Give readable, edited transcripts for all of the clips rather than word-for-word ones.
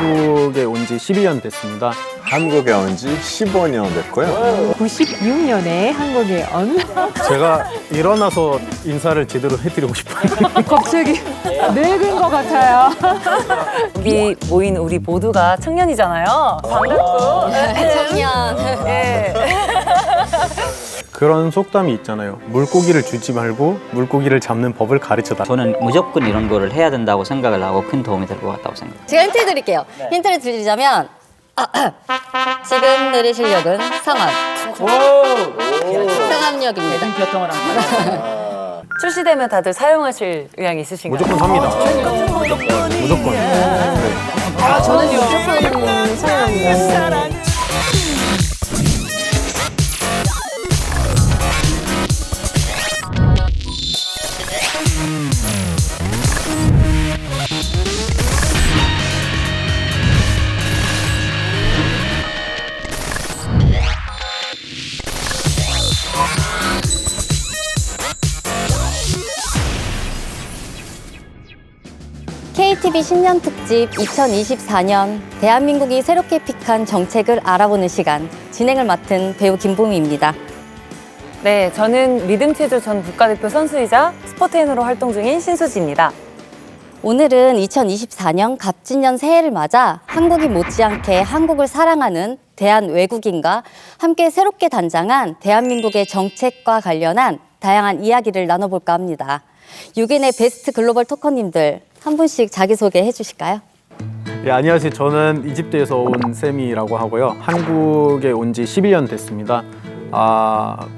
한국에 온 지 12년 됐습니다. 한국에 온 지 15년 됐고요. 96년에 한국에 온 제가 일어나서 인사를 제대로 해드리고 싶어요. 갑자기 늙은 것 같아요. 여기 모인 우리 모두가 청년이잖아요. 반갑고. 청년. 네. 그런 속담이 있잖아요. 물고기를 주지 말고 물고기를 잡는 법을 가르쳐달라. 저는 무조건 이런 거를 해야 된다고 생각을 하고 큰 도움이 될 것 같다고 생각해요. 제가 힌트 드릴게요. 힌트를 드리자면 지금 내릴 실력은 성함. 성함역입니다. 출시되면 다들 사용하실 의향이 있으신가요? 무조건 삽니다. 무조건. 네. 저는 무조건 사용합니다. KTV 신년 특집 2024년 대한민국이 새롭게 픽한 정책을 알아보는 시간 진행을 맡은 배우 김보미입니다. 네, 저는 리듬체조 전 국가대표 선수이자 스포테이너로 활동 중인 신수지입니다. 오늘은 2024년 갑진년 새해를 맞아 한국이 못지않게 한국을 사랑하는 대한 외국인과 함께 새롭게 단장한 대한민국의 정책과 관련한 다양한 이야기를 나눠볼까 합니다. 6인의 베스트 글로벌 토커님들 한 분씩 자기소개 해주실까요? 네, 안녕하세요. 저는 이집트에서 온 쌤이라고 하고요. 한국에 온 지 11년 됐습니다.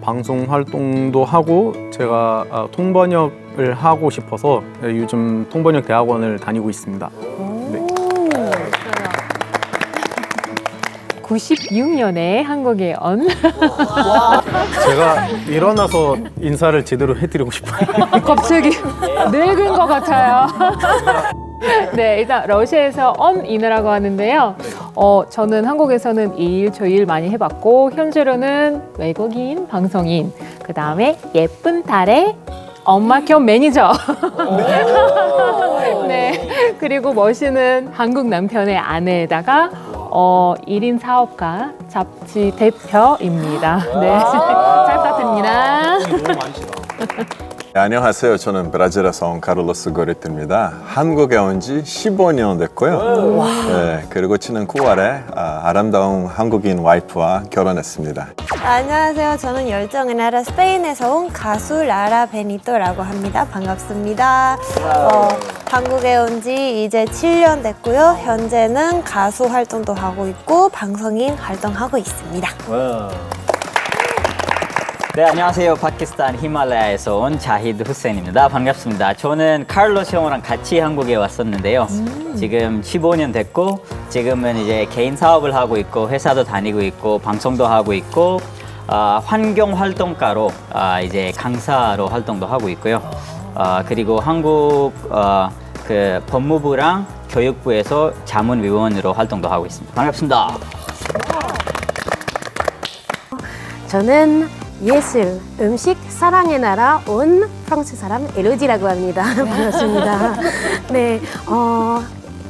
방송 활동도 하고 제가 통번역을 하고 싶어서 요즘 통번역 대학원을 다니고 있습니다. 네. 96년에 한국에 온 제가 일어나서 인사를 제대로 해드리고 싶어요. 갑자기 늙은 것 같아요. 네, 일단 러시아에서 언인이라고 하는데요. 저는 한국에서는 일, 조일 많이 해봤고 현재로는 외국인, 방송인, 그 다음에 예쁜 딸의 엄마 겸 매니저. 네, 그리고 멋있는 한국 남편의 아내에다가 1인 사업가, 잡지 대표입니다. 네, 잘 부탁드립니다. 네, 안녕하세요. 저는 브라질에서 온 카를로스 고리트입니다. 한국에 온 지 15년 됐고요. 네, 그리고 지난 9월에 아름다운 한국인 와이프와 결혼했습니다. 안녕하세요. 저는 열정의 나라 스페인에서 온 가수 라라 베니토라고 합니다. 반갑습니다. 한국에 온 지 이제 7년 됐고요. 현재는 가수 활동도 하고 있고 방송인 활동하고 있습니다. 네, 안녕하세요. 파키스탄 히말라야에서 온 자히드 후세인입니다. 반갑습니다. 저는 카를로스 형이랑 같이 한국에 왔었는데요. 지금 15년 됐고 지금은 이제 개인 사업을 하고 있고 회사도 다니고 있고 방송도 하고 있고 환경 활동가로 이제 강사로 활동도 하고 있고요. 그리고 한국 그 법무부랑 교육부에서 자문위원으로 활동도 하고 있습니다. 반갑습니다. 저는 예술, 음식, 사랑의 나라 온 프랑스 사람 엘로디라고 합니다. 반갑습니다. 네,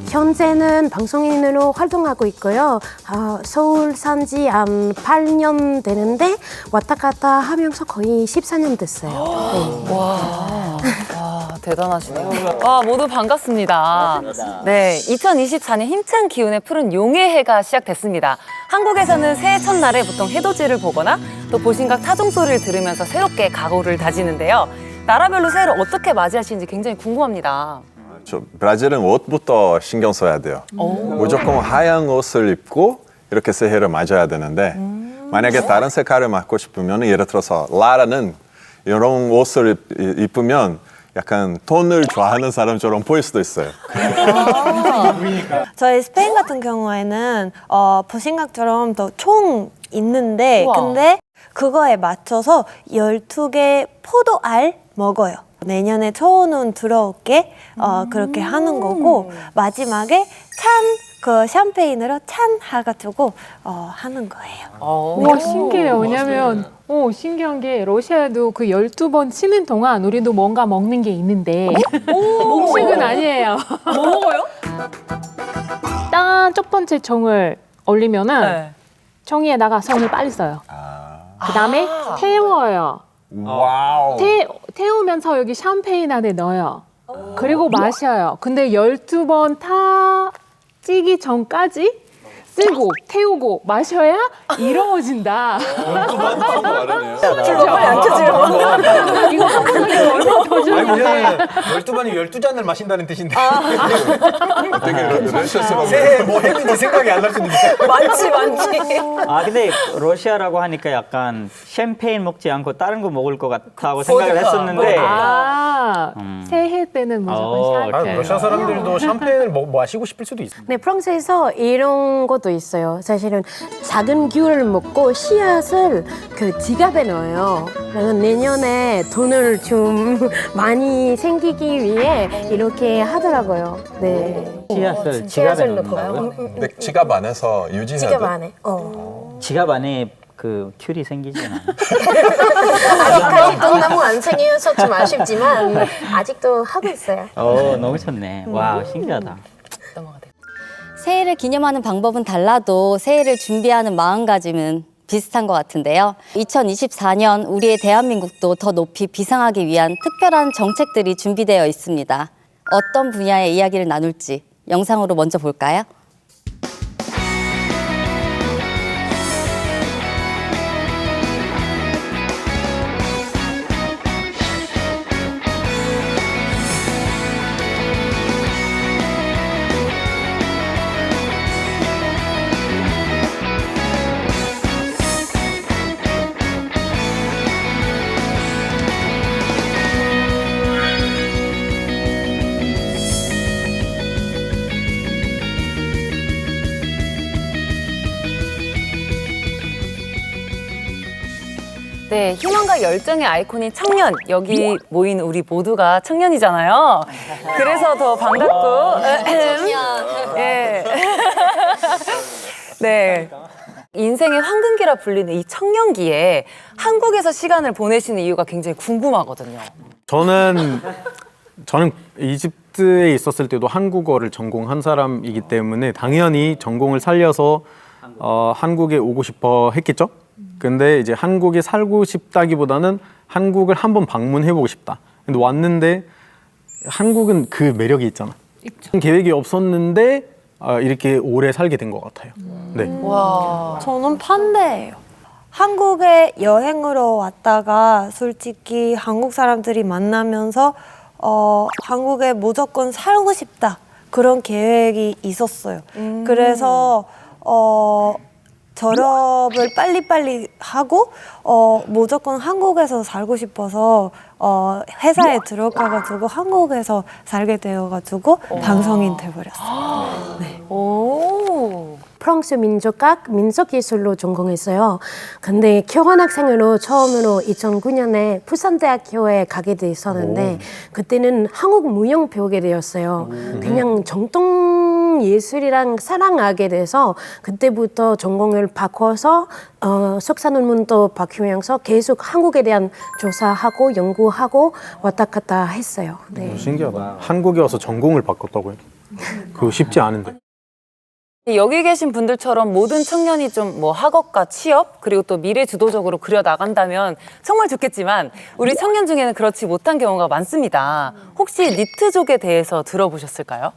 현재는 방송인으로 활동하고 있고요. 서울 산 지 한 8년 되는데 왔다 갔다 하면서 거의 14년 됐어요. 네. 와, 대단하시네요. 와, 모두 반갑습니다. 네, 2024년 힘찬 기운에 푸른 용의 해가 시작됐습니다. 한국에서는 새해 첫날에 보통 해돋이를 보거나 또 보신각 타종 소리를 들으면서 새롭게 각오를 다지는데요. 나라별로 새해를 어떻게 맞이하시는지 굉장히 궁금합니다. 브라질은 옷부터 신경 써야 돼요. 무조건 하얀 옷을 입고 이렇게 새해를 맞아야 되는데 만약에 다른 색깔을 맞고 싶으면 예를 들어서 라라는 이런 옷을 입으면 약간 돈을 좋아하는 사람처럼 보일 수도 있어요. 저희 스페인 같은 경우에는 보신각처럼 더 총 있는데 우와. 근데 그거에 맞춰서 12개 포도알 먹어요. 내년에 초운운 들어올게 그렇게 하는 거고 마지막에 그 샴페인으로 찬 해가지고 하는 거예요. 와, 신기해요. 왜냐면 신기한 게 러시아도 그 12번 치는 동안 우리도 뭔가 먹는 게 있는데 음식은 아니에요. 뭐 먹어요? 딱 일단 첫 번째 청을 올리면은 네. 청이에다가 손을 빨리 써요. 그다음에 태워요. 와우. 태우면서 여기 샴페인 안에 넣어요. 그리고 마셔요. 근데 12번 다 찌기 전까지 쓰고 태우고 마셔야 이루어진다. 불러 빨리 안 켜지요. 이거 한국말이 얼마나 더 중요해. 12번이 12잔을 마신다는 뜻인데 되게 러시아스러운. 새해 뭐 했는지 생각이 안 날 수도 있어요. 많지 많지. 아 근데 러시아라고 하니까 약간 샴페인 먹지 않고 다른 거 먹을 것 같다고 생각을 했었는데 새해 때는 무조건 샴페인. 러시아 사람들도 샴페인을 마시고 싶을 수도 있어요. 네, 프랑스에서 이런 것도 있어요. 사실은 작은 귤을 먹고 씨앗을 그 지갑에 넣어요. 그래서 내년에 돈을 좀 많이 생기기 위해 이렇게 하더라고요. 네. 씨앗을 지갑에 넣는다고요? 근데 지갑 안에서 유지해야 돼? 지갑 안에. 지갑 안에 그 큐리 생기지 않아요? 아직까지 돈 너무 안 생겨서 좀 아쉽지만 아직도 하고 있어요. 너무 좋네. 와 신기하다. 새해를 기념하는 방법은 달라도 새해를 준비하는 마음가짐은 비슷한 것 같은데요. 2024년 우리의 대한민국도 더 높이 비상하기 위한 특별한 정책들이 준비되어 있습니다. 어떤 분야의 이야기를 나눌지 영상으로 먼저 볼까요? 네, 희망과 열정의 아이콘인 청년. 여기 모인 우리 모두가 청년이잖아요. 그래서 더 반갑고. 예. 네. 인생의 황금기라 불리는 이 청년기에 한국에서 시간을 보내시는 이유가 굉장히 궁금하거든요. 저는 이집트에 있었을 때도 한국어를 전공한 사람이기 때문에 당연히 전공을 살려서 한국에 오고 싶어 했겠죠. 근데 이제 한국에 살고 싶다기보다는 한국을 한번 방문해보고 싶다. 근데 왔는데 한국은 그 매력이 있잖아. 계획이 없었는데 이렇게 오래 살게 된 것 같아요. 네. 와. 저는 반대예요. 한국에 여행으로 왔다가 솔직히 한국 사람들이 만나면서 한국에 무조건 살고 싶다. 그런 계획이 있었어요. 그래서 졸업을 빨리빨리 하고 무조건 한국에서 살고 싶어서 회사에 들어가가지고 한국에서 살게 되어가지고 방송인 돼버렸어요. 네. 오. 프랑스 민족학, 민속예술로 전공했어요. 근데 교환학생으로 처음으로 2009년에 부산대학교에 가게 됐었는데 그때는 한국 무용 배우게 되었어요. 그냥 정통 예술이랑 사랑하게 돼서 그때부터 전공을 바꿔서 석사 논문도 바꾸면서 계속 한국에 대한 조사하고 연구하고 왔다 갔다 했어요. 네. 신기하다. 한국에 와서 전공을 바꿨다고요? 그거 쉽지 않은데. 여기 계신 분들처럼 모든 청년이 좀 뭐 학업과 취업 그리고 또 미래 주도적으로 그려 나간다면 정말 좋겠지만 우리 청년 중에는 그렇지 못한 경우가 많습니다. 혹시 니트족에 대해서 들어보셨을까요?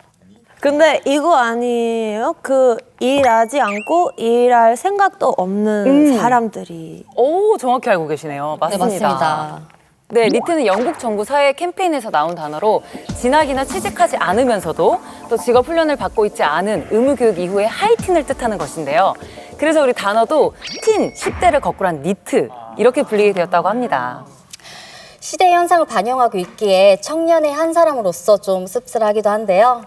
근데 이거 아니에요? 그 일하지 않고 일할 생각도 없는 사람들이. 오, 정확히 알고 계시네요. 맞습니다. 네, 맞습니다. 네, 니트는 영국 정부 사회 캠페인에서 나온 단어로 진학이나 취직하지 않으면서도 또 직업 훈련을 받고 있지 않은 의무 교육 이후의 하이틴을 뜻하는 것인데요. 그래서 우리 단어도 틴, 10대를 거꾸로 한 니트 이렇게 불리게 되었다고 합니다. 시대 현상을 반영하고 있기에 청년의 한 사람으로서 좀 씁쓸하기도 한데요.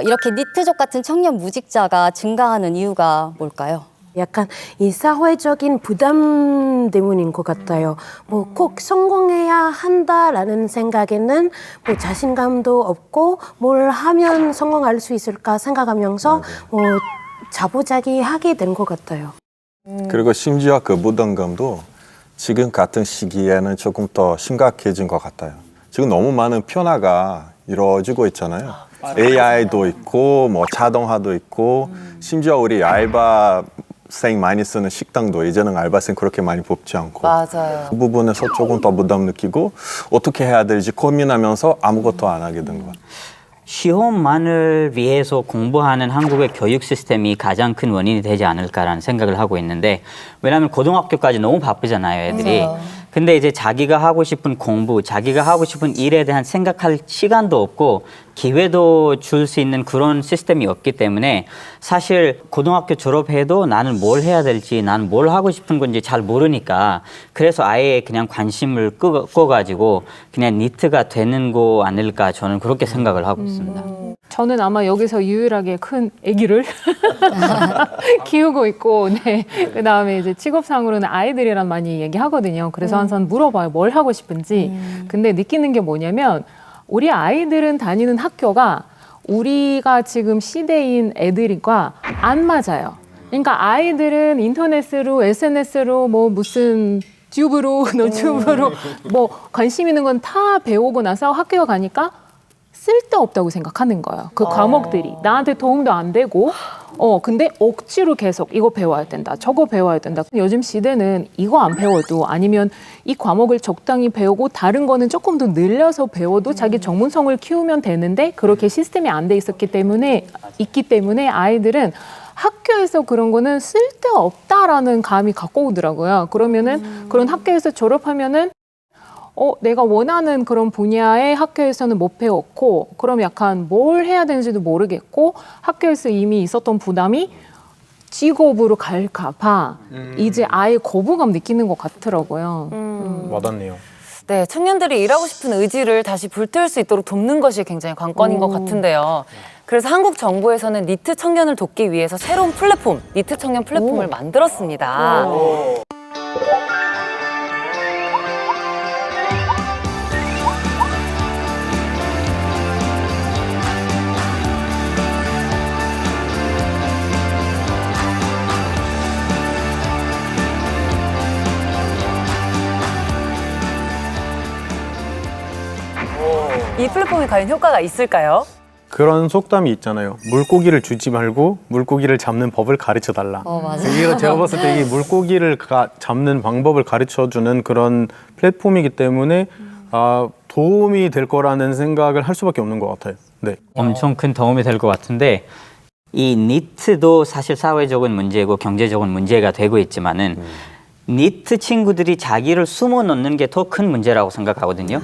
이렇게 니트족 같은 청년 무직자가 증가하는 이유가 뭘까요? 약간 이 사회적인 부담 때문인 것 같아요. 뭐 꼭 성공해야 한다라는 생각에는 뭐 자신감도 없고 뭘 하면 성공할 수 있을까 생각하면서 뭐 자포자기하게 된 것 같아요. 그리고 심지어 그 부담감도 지금 같은 시기에는 조금 더 심각해진 것 같아요. 지금 너무 많은 변화가 이루어지고 있잖아요. AI도 있고 뭐 자동화도 있고 심지어 우리 알바생 많이 쓰는 식당도 이제는 알바생 그렇게 많이 뽑지 않고 맞아요. 그 부분에서 조금 더 부담 느끼고 어떻게 해야 될지 고민하면서 아무것도 안 하게 된 것 같아요. 시험만을 위해서 공부하는 한국의 교육 시스템이 가장 큰 원인이 되지 않을까라는 생각을 하고 있는데, 왜냐하면 고등학교까지 너무 바쁘잖아요, 애들이. 근데 이제 자기가 하고 싶은 공부, 자기가 하고 싶은 일에 대한 생각할 시간도 없고 기회도 줄 수 있는 그런 시스템이 없기 때문에 사실 고등학교 졸업해도 나는 뭘 해야 될지, 나는 뭘 하고 싶은 건지 잘 모르니까 그래서 아예 그냥 관심을 끄가지고 그냥 니트가 되는 거 아닐까, 저는 그렇게 생각을 하고 있습니다. 저는 아마 여기서 유일하게 큰 아기를 키우고 있고, 네. 그 다음에 이제 직업상으로는 아이들이랑 많이 얘기하거든요. 그래서 항상 물어봐요. 뭘 하고 싶은지. 근데 느끼는 게 뭐냐면, 우리 아이들은 다니는 학교가 우리가 지금 시대인 애들과 안 맞아요. 그러니까 아이들은 인터넷으로, SNS로 뭐 무슨 튜브로, 노트북으로 뭐 관심 있는 건 다 배우고 나서 학교에 가니까 쓸데없다고 생각하는 거예요. 그 과목들이 나한테 도움도 안 되고, 근데 억지로 계속 이거 배워야 된다, 저거 배워야 된다. 요즘 시대는 이거 안 배워도, 아니면 이 과목을 적당히 배우고 다른 거는 조금 더 늘려서 배워도 자기 전문성을 키우면 되는데, 그렇게 시스템이 안 돼 있기 때문에 아이들은 학교에서 그런 거는 쓸데없다라는 감이 갖고 오더라고요. 그러면은 그런 학교에서 졸업하면은 내가 원하는 그런 분야의 학교에서는 못 배웠고, 그럼 약간 뭘 해야 되는지도 모르겠고, 학교에서 이미 있었던 부담이 직업으로 갈까 봐 이제 아예 거부감 느끼는 것 같더라고요. 와닿네요. 네, 청년들이 일하고 싶은 의지를 다시 불태울 수 있도록 돕는 것이 굉장히 관건인 것 같은데요. 그래서 한국 정부에서는 니트 청년을 돕기 위해서 새로운 플랫폼, 니트 청년 플랫폼을 만들었습니다. 이 플랫폼이 과연 효과가 있을까요? 그런 속담이 있잖아요. 물고기를 주지 말고 물고기를 잡는 법을 가르쳐 달라. 맞아. 이게 제가 봤을 때 이 물고기를 잡는 방법을 가르쳐 주는 그런 플랫폼이기 때문에 도움이 될 거라는 생각을 할 수밖에 없는 것 같아요. 네. 엄청 큰 도움이 될 것 같은데, 이 니트도 사실 사회적인 문제고 경제적인 문제가 되고 있지만은 니트 친구들이 자기를 숨어 놓는 게 더 큰 문제라고 생각하거든요.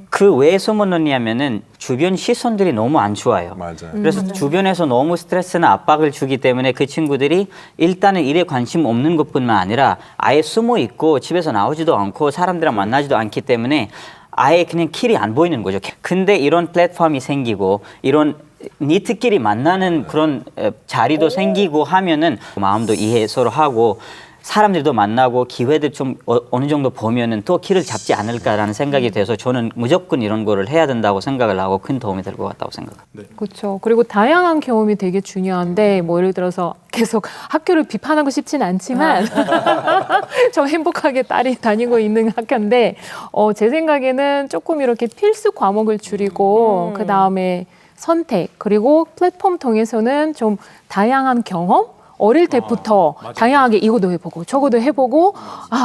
그 왜 숨어 놓냐면은 주변 시선들이 너무 안 좋아요. 맞아요. 그래서 주변에서 너무 스트레스나 압박을 주기 때문에 그 친구들이 일단은 일에 관심 없는 것뿐만 아니라 아예 숨어 있고 집에서 나오지도 않고 사람들이랑 만나지도 않기 때문에 아예 그냥 길이 안 보이는 거죠. 근데 이런 플랫폼이 생기고 이런 니트끼리 만나는 그런 자리도 생기고 하면은 마음도 이해 서로 하고 사람들도 만나고 기회들 좀 어느 정도 보면은 또 길을 잡지 않을까라는 생각이 돼서 저는 무조건 이런 거를 해야 된다고 생각을 하고 큰 도움이 될 것 같다고 생각합니다. 그렇죠. 그리고 다양한 경험이 되게 중요한데, 뭐 예를 들어서 계속 학교를 비판하고 싶진 않지만 저 행복하게 딸이 다니고 있는 학교인데, 제 생각에는 조금 이렇게 필수 과목을 줄이고 그 다음에 선택, 그리고 플랫폼 통해서는 좀 다양한 경험, 어릴 때부터 다양하게 이것도 해보고 저것도 해보고,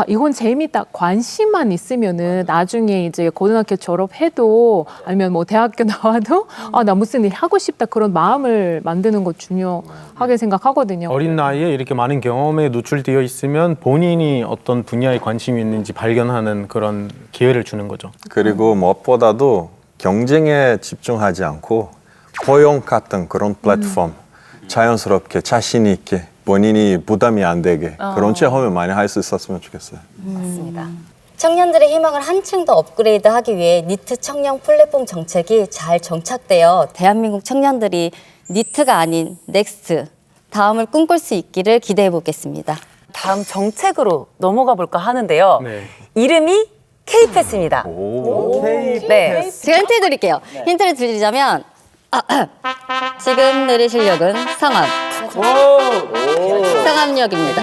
이건 재밌다, 관심만 있으면은 나중에 이제 고등학교 졸업해도 아니면 뭐 대학교 나와도 나 무슨 일 하고 싶다, 그런 마음을 만드는 거 중요하게 생각하거든요. 어린 나이에 이렇게 많은 경험에 노출되어 있으면 본인이 어떤 분야에 관심이 있는지 발견하는 그런 기회를 주는 거죠. 그리고 무엇보다도 경쟁에 집중하지 않고 포용 같은 그런 플랫폼 자연스럽게 자신 있게 본인이 부담이 안 되게 그런 체험을 많이 할 수 있었으면 좋겠어요. 맞습니다. 청년들의 희망을 한층 더 업그레이드하기 위해 니트 청년 플랫폼 정책이 잘 정착되어 대한민국 청년들이 니트가 아닌 넥스트, 다음을 꿈꿀 수 있기를 기대해 보겠습니다. 다음 정책으로 넘어가 볼까 하는데요. 네. 이름이 K-패스입니다. 네. 제가 힌트 드릴게요. 힌트를 드리자면 지금 내리실 역은 상암역입니다.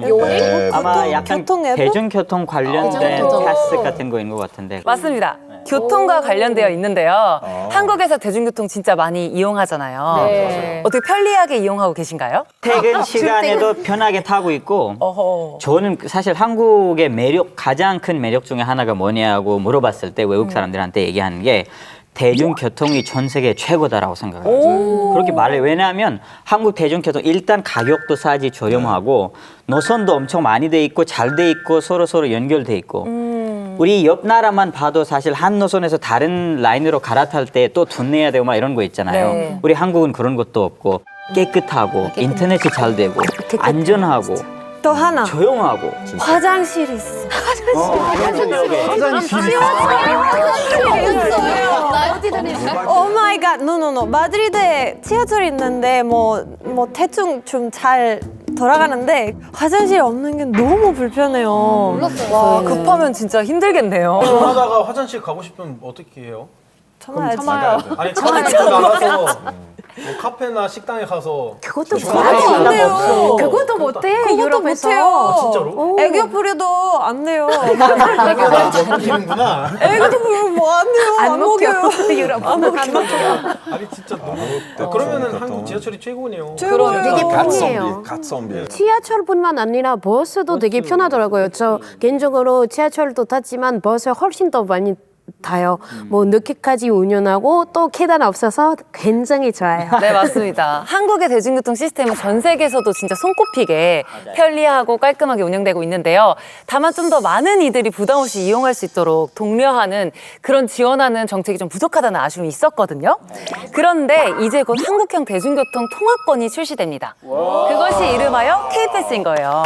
여행? 아마 약간 교통 앱은? 대중교통 관련된 대중교통. 패스 같은 거인 것 같은데. 맞습니다. 교통과 관련되어 있는데요. 한국에서 대중교통 진짜 많이 이용하잖아요. 네. 어떻게 편리하게 이용하고 계신가요? 퇴근 시간에도 편하게 타고 있고 어허. 저는 사실 한국의 매력 가장 큰 매력 중에 하나가 뭐냐고 물어봤을 때 외국 사람들한테 얘기하는 게 대중교통이 전 세계 최고다라고 생각해요. 그렇게 말해요. 왜냐하면 한국 대중교통 일단 가격도 싸지 저렴하고 노선도 엄청 많이 돼 있고 잘 돼 있고 서로 연결돼 있고 우리 옆 나라만 봐도 사실 한 노선에서 다른 라인으로 갈아탈 때 또 돈 내야 되고 막 이런 거 있잖아요. 네. 우리 한국은 그런 것도 없고 깨끗하고 인터넷이 잘 되고 안전하고 또 하나 조용하고 화장실 있어. 오 마이 갓. 노노노. 마드리드에 지하철 있는데 뭐 대충 좀 잘 돌아가는데 화장실 없는 게 너무 불편해요. 와, 급하면 진짜 힘들겠네요. 하다가 화장실 가고 싶으면 어떻게 해요? 참아야지. 아니 차라리 나가서 뭐 카페나 식당에 가서 그것도 안 돼요. 그것도 못해. 그것도 유럽에서. 못해요. 진짜로? 애교 부려도 안 돼요. 못 먹히는구나. 애교도 부리면 뭐 안 돼요. 안 먹여요. 유럽 안 먹혀. 아니 진짜 너무 그러면은 한국 지하철이 최고네요. 최고예요. 되게 갓선비, 편해요. 갓선비. 지하철뿐만 아니라 버스도 되게 편하더라고요. 저 개인적으로 지하철도 탔지만 버스 훨씬 더 많이 타요. 뭐 늦게까지 운전하고 또 계단 없어서 굉장히 좋아요. 네, 맞습니다. 한국의 대중교통 시스템은 전 세계에서도 진짜 손꼽히게 편리하고 깔끔하게 운영되고 있는데요. 다만 좀 더 많은 이들이 부담 없이 이용할 수 있도록 독려하는 그런 지원하는 정책이 좀 부족하다는 아쉬움이 있었거든요. 그런데 이제 곧 한국형 대중교통 통합권이 출시됩니다. 그것이 이름하여 K-패스인 거예요.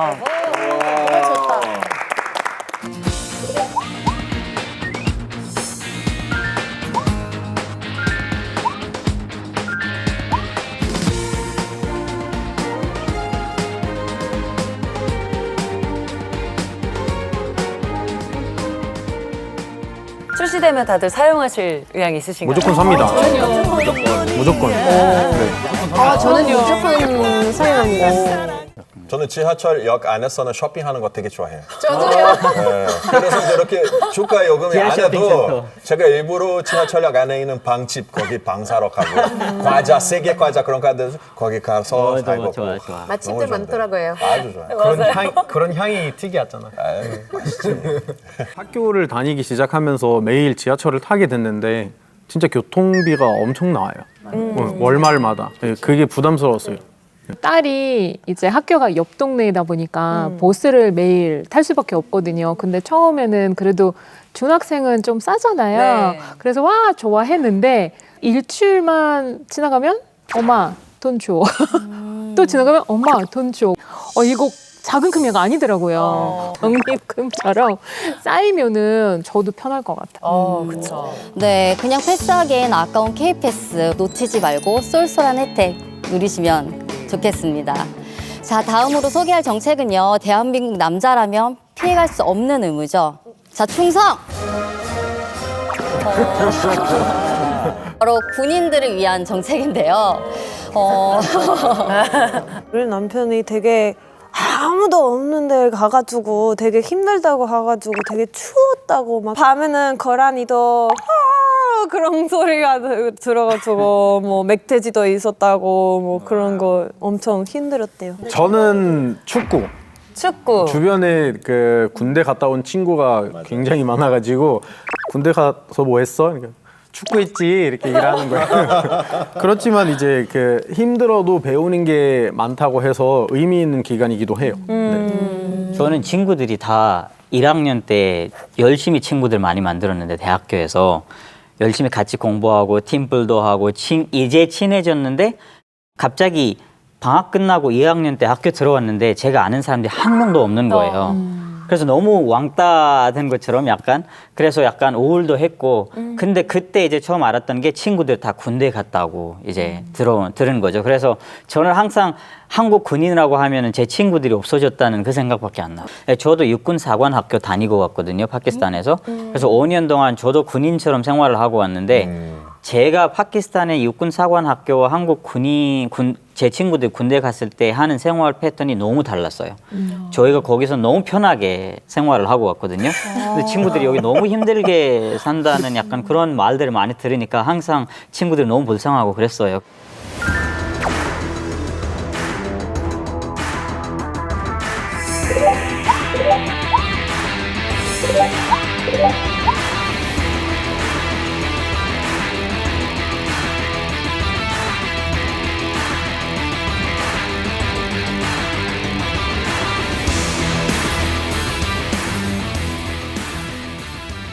출시되면 다들 사용하실 의향이 있으신가요? 무조건 삽니다. 무조건. 저는 무조건 사용합니다. 저는 지하철역 안에서는 쇼핑하는 거 되게 좋아해요. 저도요. 네, 그래서 저렇게 주가 요금이 안 지하 해도 쇼핑센터. 제가 일부러 지하철역 안에 있는 방집 거기 방 사러 가고 과자 세계 과자 그런 거 하는데 거기 가서 사 먹고. 좋아. 맛집들 많더라고요. 아주 좋아요. 그런 향이 특이하잖아. 학교를 다니기 시작하면서 매일 지하철을 타게 됐는데 진짜 교통비가 엄청 나와요. 월말마다. 네, 그게 부담스러웠어요. 딸이 이제 학교가 옆 동네이다 보니까 버스를 매일 탈 수밖에 없거든요. 근데 처음에는 그래도 중학생은 좀 싸잖아요. 네. 그래서 와 좋아했는데 일주일만 지나가면 엄마 돈 줘. 또 지나가면 엄마 돈 줘. 이거 작은 금액 아니더라고요. 적립금처럼 쌓이면은 저도 편할 것 같아요. 그렇죠. 네, 그냥 패스하기엔 아까운 K-패스 놓치지 말고 쏠쏠한 혜택 누리시면 좋겠습니다. 자, 다음으로 소개할 정책은요. 대한민국 남자라면 피해갈 수 없는 의무죠. 자, 충성! 바로 군인들을 위한 정책인데요. 우리 남편이 되게 아무도 없는 데 가가지고 되게 힘들다고 가가지고 되게 추웠다고 막 밤에는 거란이도 그런 소리가 들어가지고 뭐 멧돼지도 있었다고 뭐 그런 거 엄청 힘들었대요. 저는 축구. 주변에 그 군대 갔다 온 친구가 굉장히 많아가지고 군대 가서 뭐 했어? 그러니까 축구했지 이렇게 얘기를 하는 거예요. 그렇지만 이제 그 힘들어도 배우는 게 많다고 해서 의미 있는 기간이기도 해요. 네. 저는 친구들이 다 1학년 때 열심히 친구들 많이 만들었는데 대학교에서 열심히 같이 공부하고 팀플도 하고 이제 친해졌는데 갑자기 방학 끝나고 2학년 때 학교 들어왔는데 제가 아는 사람들이 한 명도 없는 거예요. 그래서 너무 왕따 된 것처럼 약간 그래서 약간 우울도 했고 근데 그때 이제 처음 알았던 게 친구들 다 군대 갔다고 이제 들은 거죠. 그래서 저는 항상 한국 군인이라고 하면은 제 친구들이 없어졌다는 그 생각밖에 안 나요. 저도 육군 사관 학교 다니고 왔거든요, 파키스탄에서. 그래서 5년 동안 저도 군인처럼 생활을 하고 왔는데 제가 파키스탄의 육군 사관 학교와 한국 제 친구들 군대 갔을 때 하는 생활 패턴이 너무 달랐어요. 저희가 거기서 너무 편하게 생활을 하고 왔거든요. 근데 친구들이 여기 너무 힘들게 산다는 약간 그런 말들을 많이 들으니까 항상 친구들이 너무 불쌍하고 그랬어요.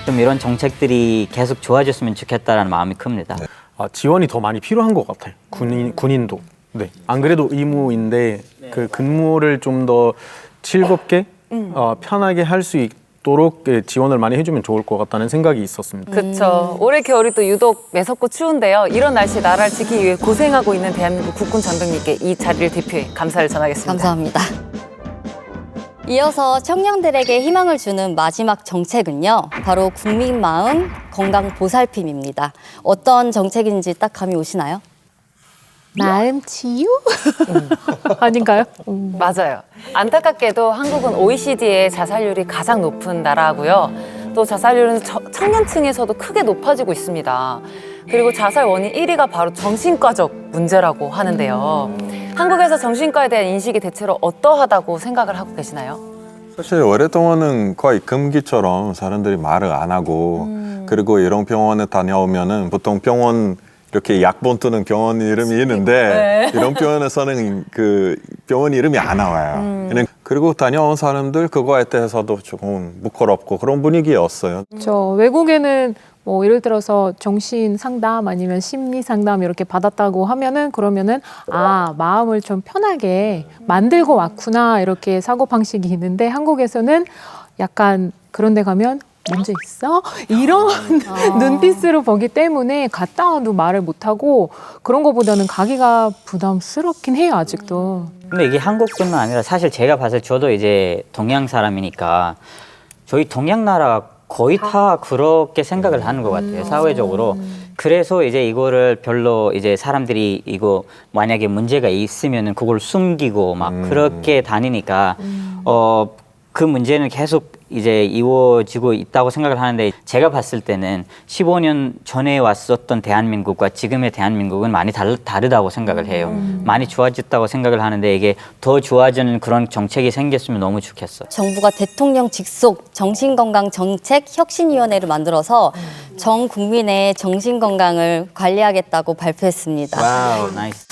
좀 이런 정책들이 계속 좋아졌으면 좋겠다라는 마음이 큽니다. 지원이 더 많이 필요한 것 같아요. 군인도. 네. 안 그래도 의무인데 그 근무를 좀 더 즐겁게 편하게 할 수 있도록 지원을 많이 해주면 좋을 것 같다는 생각이 있었습니다. 그렇죠. 올해 겨울이 또 유독 매섭고 추운데요. 이런 날씨 나라를 지키기 위해 고생하고 있는 대한민국 국군 장병님께 이 자리를 대표해 감사를 전하겠습니다. 감사합니다. 이어서 청년들에게 희망을 주는 마지막 정책은요. 바로 국민 마음 건강 보살핌입니다. 어떤 정책인지 딱 감이 오시나요? 마음 치유? 아닌가요? 맞아요. 안타깝게도 한국은 OECD의 자살률이 가장 높은 나라고요. 또 자살률은 청년층에서도 크게 높아지고 있습니다. 그리고 자살 원인 1위가 바로 정신과적 문제라고 하는데요. 한국에서 정신과에 대한 인식이 대체로 어떠하다고 생각을 하고 계시나요? 사실 오랫동안은 거의 금기처럼 사람들이 말을 안 하고 그리고 이런 병원에 다녀오면은 보통 병원 이렇게 약본 뜨는 병원 이름이 있는데 이런 병원에서는 그 병원 이름이 안 나와요. 그리고 다녀온 사람들 그거에 대해서도 조금 부끄럽고 그런 분위기였어요. 저 외국에는 뭐 예를 들어서 정신 상담 아니면 심리 상담 이렇게 받았다고 하면은 그러면은 아 마음을 좀 편하게 만들고 왔구나 이렇게 사고 방식이 있는데 한국에서는 약간 그런 데 가면 문제 있어? 이런 눈빛으로 보기 때문에 갔다 와도 말을 못하고 그런 거보다는 가기가 부담스럽긴 해요 아직도. 근데 이게 한국뿐만 아니라 사실 제가 봤을 때 저도 이제 동양 사람이니까 저희 동양 나라 거의 다 그렇게 생각을 하는 것 같아요 사회적으로. 그래서 이제 이거를 별로 이제 사람들이 이거 만약에 문제가 있으면은 그걸 숨기고 막 그렇게 다니니까 그 문제는 계속 이제 이루어지고 있다고 생각을 하는데 제가 봤을 때는 15년 전에 왔었던 대한민국과 지금의 대한민국은 많이 다르다고 생각을 해요. 많이 좋아졌다고 생각을 하는데 이게 더 좋아지는 그런 정책이 생겼으면 너무 좋겠어요. 정부가 대통령 직속 정신건강정책혁신위원회를 만들어서 전 국민의 정신건강을 관리하겠다고 발표했습니다. 와우, 나이스.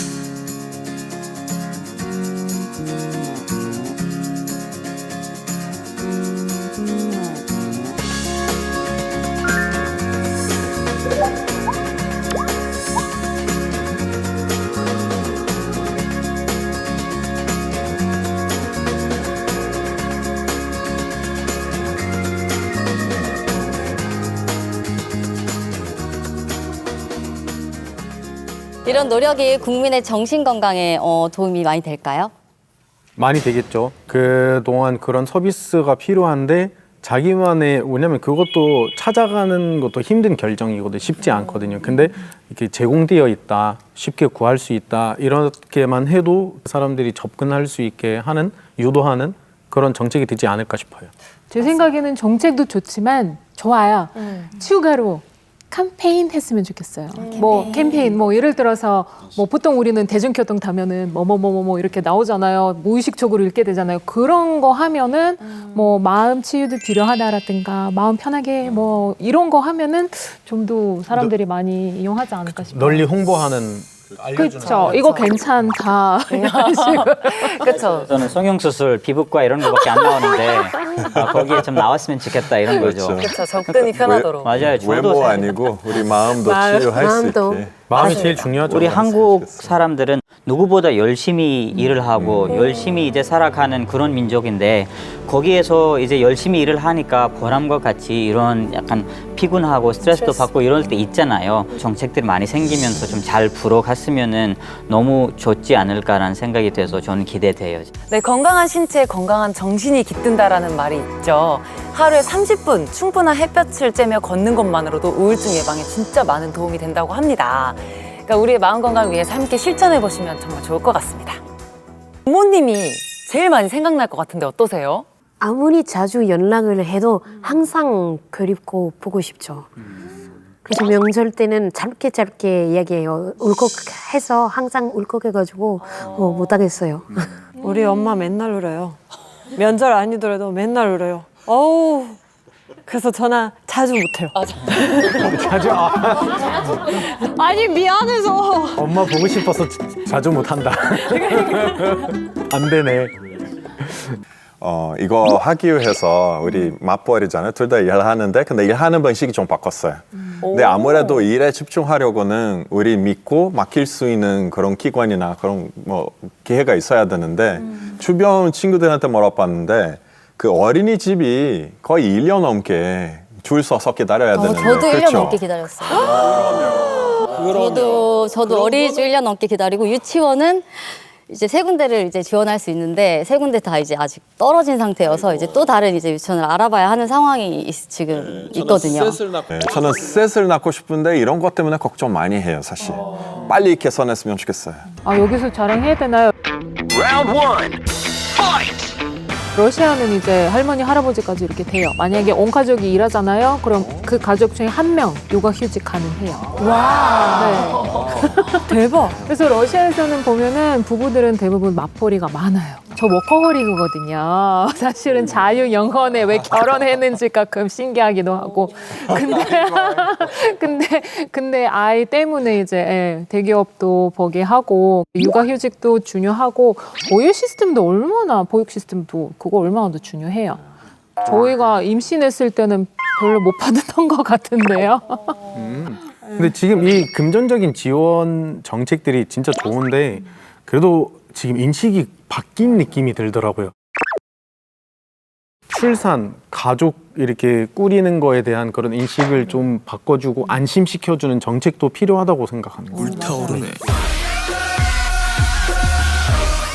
이런 노력이 국민의 정신건강에 도움이 많이 될까요? 많이 되겠죠. 그동안 그런 서비스가 필요한데 자기만의 왜냐면 그것도 찾아가는 것도 힘든 결정이거든요. 쉽지 않거든요. 근데 이렇게 제공되어 있다, 쉽게 구할 수 있다 이렇게만 해도 사람들이 접근할 수 있게 하는 유도하는 그런 정책이 되지 않을까 싶어요. 제 생각에는 정책도 좋지만 좋아요. 추가로 캠페인 했으면 좋겠어요. 뭐 캠페인 뭐 예를 들어서 뭐 보통 우리는 대중교통 타면은 뭐 이렇게 나오잖아요. 무의식적으로 읽게 되잖아요. 그런 거 하면은 뭐 마음 치유도 필요하다라든가 마음 편하게 뭐 이런 거 하면은 좀 더 사람들이 많이 이용하지 않을까 싶어요. 널리 홍보하는 그렇죠. 이거 괜찮다. 이런 식으로. 그렇죠. 저는 성형수술, 피부과 이런 거밖에 안 나오는데 거기에 좀 나왔으면 좋겠다 이런 거죠. 그렇죠. 접근이 편하도록. 맞아요. 저도 외모 사실 아니고 우리 마음도 치유할 수 마음도. 있게. 마음이 제일 중요하죠. 우리 한국 사람들은 누구보다 열심히 일을 하고 열심히 이제 살아가는 그런 민족인데 거기에서 이제 열심히 일을 하니까 보람과 같이 이런 약간 피곤하고 스트레스도 받고 이럴 때 있잖아요. 정책들이 많이 생기면서 좀 잘 불어갔으면은 너무 좋지 않을까라는 생각이 돼서 저는 기대돼요. 네, 건강한 신체에 건강한 정신이 깃든다라는 말이 있죠. 하루에 30분 충분한 햇볕을 쬐며 걷는 것만으로도 우울증 예방에 진짜 많은 도움이 된다고 합니다. 그러니까 우리의 마음 건강을 위해서 함께 실천해 보시면 정말 좋을 것 같습니다. 부모님이 제일 많이 생각날 것 같은데 어떠세요? 아무리 자주 연락을 해도 항상 그립고 보고 싶죠. 그래서 명절 때는 짧게 이야기해요. 울컥해서 항상 울컥해가지고 못하겠어요. 우리 엄마 맨날 울어요. 면절 아니더라도 맨날 울어요. 어우. 그래서 전화 자주 못해요. 자주 아니 미안해서. 엄마 보고 싶어서 자주 못한다. 안 되네. 이거 하기 위해서 우리 맞벌이잖아요. 둘 다 일하는데 근데 일하는 방식이 좀 바꿨어요. 근데 아무래도 일에 집중하려고는 우리 믿고 맡길 수 있는 그런 기관이나 그런 뭐 기회가 있어야 되는데 주변 친구들한테 물어봤는데 그 어린이집이 거의 1년 넘게 줄 서서 기다려야 되는데 저도 1년 그렇죠? 넘게 기다렸어요. 저도 어린이집 1년 넘게 기다리고 유치원은 이제 세 군데를 이제 지원할 수 있는데 세 군데 다 이제 아직 떨어진 상태여서 이제 또 다른 이제 유치원을 알아봐야 하는 상황이 지금 있거든요. 저는 셋을 낳고 싶은데 이런 것 때문에 걱정 많이 해요, 사실. 빨리 개선했으면 좋겠어요. 아, 여기서 자랑해야 되나요? 러시아는 이제 할머니, 할아버지까지 이렇게 돼요. 만약에 온 가족이 일하잖아요. 그럼 그 가족 중에 한 명 육아휴직 가능해요. 와, 네. 대박. 그래서 러시아에서는 보면은 부부들은 대부분 맞벌이가 많아요. 저 워커홀릭이거든요. 사실은 자유 영혼에 왜 결혼했는지 가끔 신기하기도 하고. 근데 아이 때문에 이제 대기업도 보게 하고 육아휴직도 중요하고 보육 시스템도 그거 얼마나 더 중요해요. 저희가 임신했을 때는 별로 못 받았던 것 같은데요. 근데 지금 이 금전적인 지원 정책들이 진짜 좋은데 그래도 지금 인식이 바뀐 느낌이 들더라고요. 출산, 가족 이렇게 꾸리는 거에 대한 그런 인식을 좀 바꿔주고 안심시켜주는 정책도 필요하다고 생각합니다. 불타오르네.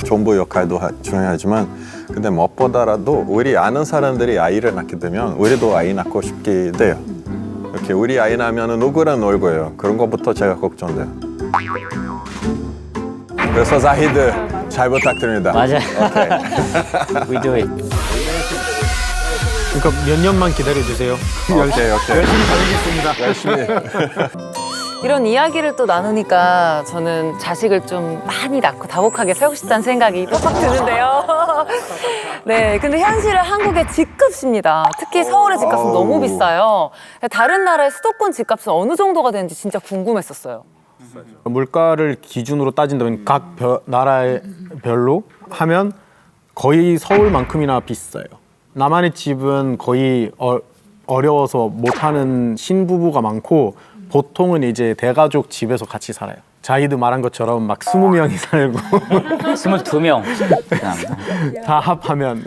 정부 역할도 중요하지만 근데 무엇보다라도 우리 아는 사람들이 아이를 낳게 되면 우리도 아이 낳고 싶게 돼요. 이렇게 우리 아이 낳으면 누구랑 놀 거예요. 그런 것부터 제가 걱정돼요. 그래서 자히드 잘 부탁드립니다. 맞아요. 오케이. We do it. 그러니까 몇 년만 기다려주세요. 오케이. 열심히 다니겠습니다. 열심히. 이런 이야기를 또 나누니까 저는 자식을 좀 많이 낳고 다복하게 살고 싶다는 생각이 빡빡 드는데요. 네, 근데 현실은 한국의 집값입니다. 특히 서울의 집값은 너무 비싸요. 다른 나라의 수도권 집값은 어느 정도가 되는지 진짜 궁금했었어요. 물가를 기준으로 따진다면 각 나라별로 하면 거의 서울만큼이나 비싸요. 나만의 집은 거의 어려워서 못하는 신부부가 많고 보통은 이제 대가족 집에서 같이 살아요. 자이드 말한 것처럼 막 20명이 살고 22명. 다 합하면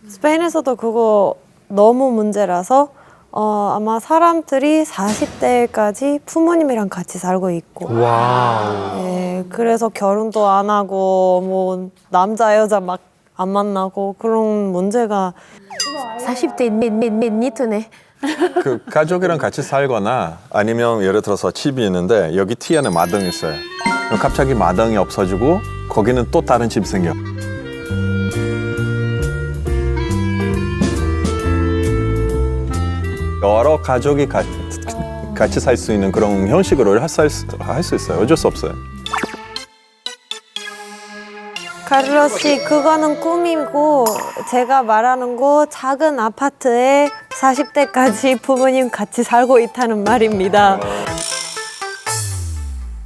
스페인에서도 그거 너무 문제라서 아마 사람들이 40대까지 부모님이랑 같이 살고 있고 와우. 네, 그래서 결혼도 안 하고 뭐 남자 여자 막 안 만나고 그런 문제가 40대 니트네. 그 가족이랑 같이 살거나 아니면 예를 들어서 집이 있는데 여기 뒤에 안에 마당이 있어요. 그럼 갑자기 마당이 없어지고 거기는 또 다른 집이 생겨. 여러 가족이 같이 살 수 있는 그런 형식으로 할 수 있어요. 어쩔 수 없어요. 카를로스 씨 그거는 꿈이고 제가 말하는 거 작은 아파트에 40대까지 부모님 같이 살고 있다는 말입니다.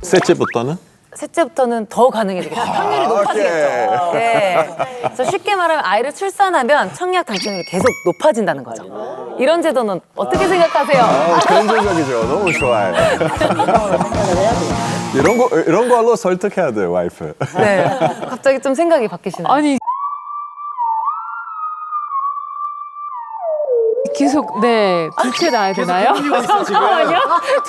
셋째부터는? 셋째부터는 더 가능해지겠죠. 확률이 높아지겠죠. 네. 그래서 쉽게 말하면 아이를 출산하면 청약 당첨률이 계속 높아진다는 거죠. 이런 제도는 어떻게 생각하세요? 긍정적이죠. 너무 좋아요. 이런 걸로 설득해야 돼요, 와이프. 네. 갑자기 좀 생각이 바뀌시나요? 아니 계속 네 둘째 낳아야 되나요? 잠깐만요.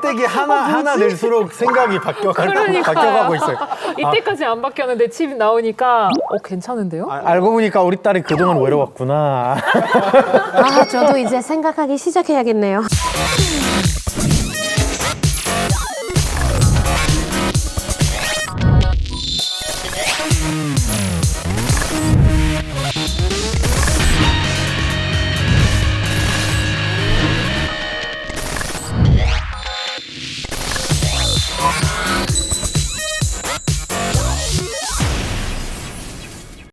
떼기 하나 낼수록 생각이 바뀌어가고 있어요. 이때까지 안 바뀌었는데 집 나오니까 괜찮은데요? 알고 보니까 우리 딸이 그동안 외로웠구나. 아, 저도 이제 생각하기 시작해야겠네요.